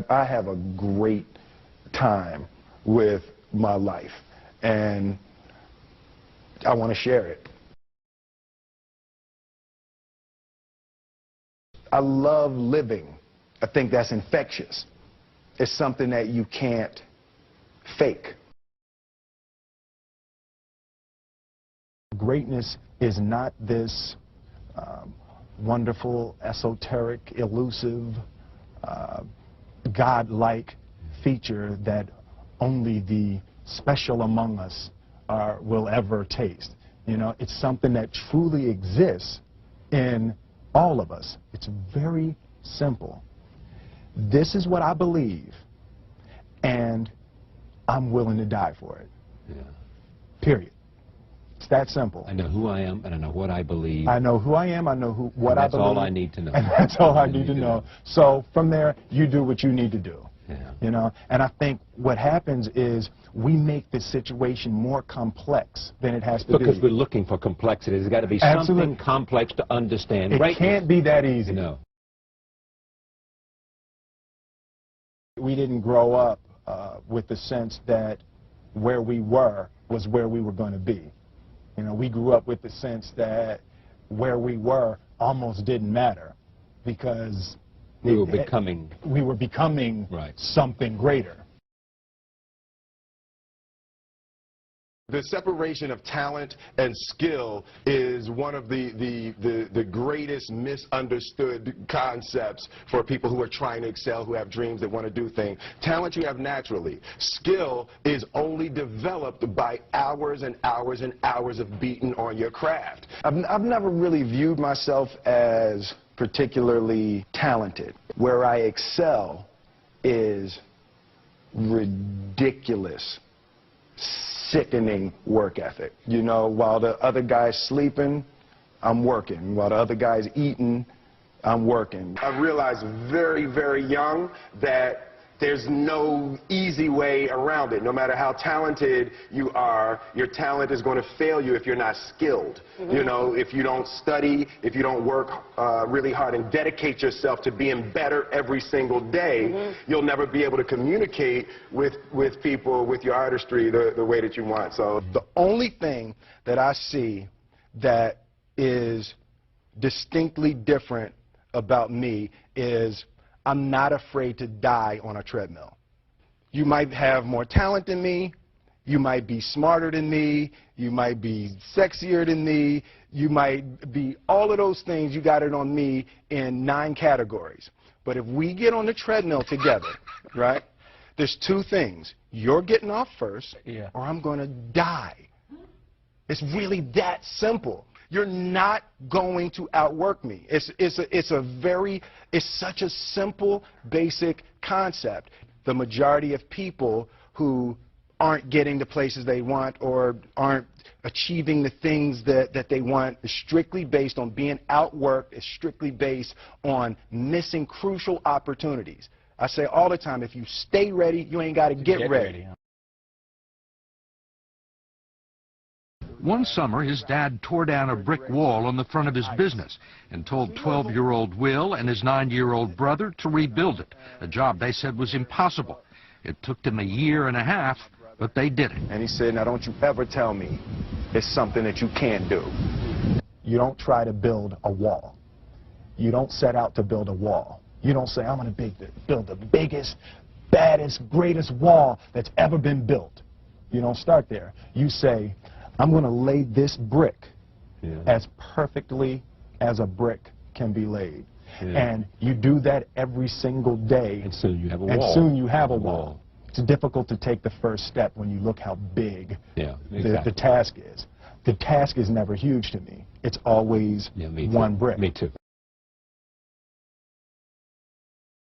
I have a great time with my life, and I want to share it. I love living. I think that's infectious. It's something that you can't fake. Greatness is not this wonderful, esoteric, elusive, God-like feature that only the special among us will ever taste. You know, it's something that truly exists in all of us. It's very simple. This is what I believe, and I'm willing to die for it. Yeah. Period. It's that simple. I know who I am, and I know what I believe. I know who I am, I know what I believe. That's all I need to know. And that's all I need to know. So from there, you do what you need to do. Yeah. You know, and I think what happens is we make the situation more complex than it has to be. Because we're looking for complexity. There's got to be something complex to understand. It can't be that easy. No. We didn't grow up with the sense that where we were was where we were going to be. You know, we grew up with the sense that where we were almost didn't matter because we were becoming right. Something greater. The separation of talent and skill is one of the greatest misunderstood concepts for people who are trying to excel, who have dreams, that want to do things. Talent you have naturally. Skill is only developed by hours and hours and hours of beating on your craft. I've never really viewed myself as particularly talented. Where I excel is ridiculous, sickening work ethic. You know, while the other guy's sleeping, I'm working. While the other guy's eating, I'm working. I realized very, very young that there's no easy way around it. No matter how talented you are, your talent is going to fail you if you're not skilled. Mm-hmm. You know, if you don't study, if you don't work really hard and dedicate yourself to being better every single day, mm-hmm. you'll never be able to communicate with people, with your artistry, the way that you want. So the only thing that I see that is distinctly different about me is I'm not afraid to die on a treadmill. You might have more talent than me, you might be smarter than me, you might be sexier than me, you might be all of those things. You got it on me in 9 categories. But if we get on the treadmill together, right, there's 2 things. You're getting off first, or I'm going to die. It's really that simple. You're not going to outwork me. It's such a simple, basic concept. The majority of people who aren't getting the places they want or aren't achieving the things that they want is strictly based on being outworked, is strictly based on missing crucial opportunities. I say all the time, if you stay ready, you ain't got to get ready. One summer, his dad tore down a brick wall on the front of his business and told 12-year-old Will and his 9-year-old brother to rebuild it, a job they said was impossible. It took them 1.5 years, but they did it. And he said, now don't you ever tell me it's something that you can't do. You don't try to build a wall. You don't set out to build a wall. You don't say, I'm going to build the biggest, baddest, greatest wall that's ever been built. You don't start there. You say, I'm going to lay this brick as perfectly as a brick can be laid. And you do that every single day. And soon you have a wall. And soon you have a wall. It's difficult to take the first step when you look how big the task is. The task is never huge to me. It's always one brick. Me too.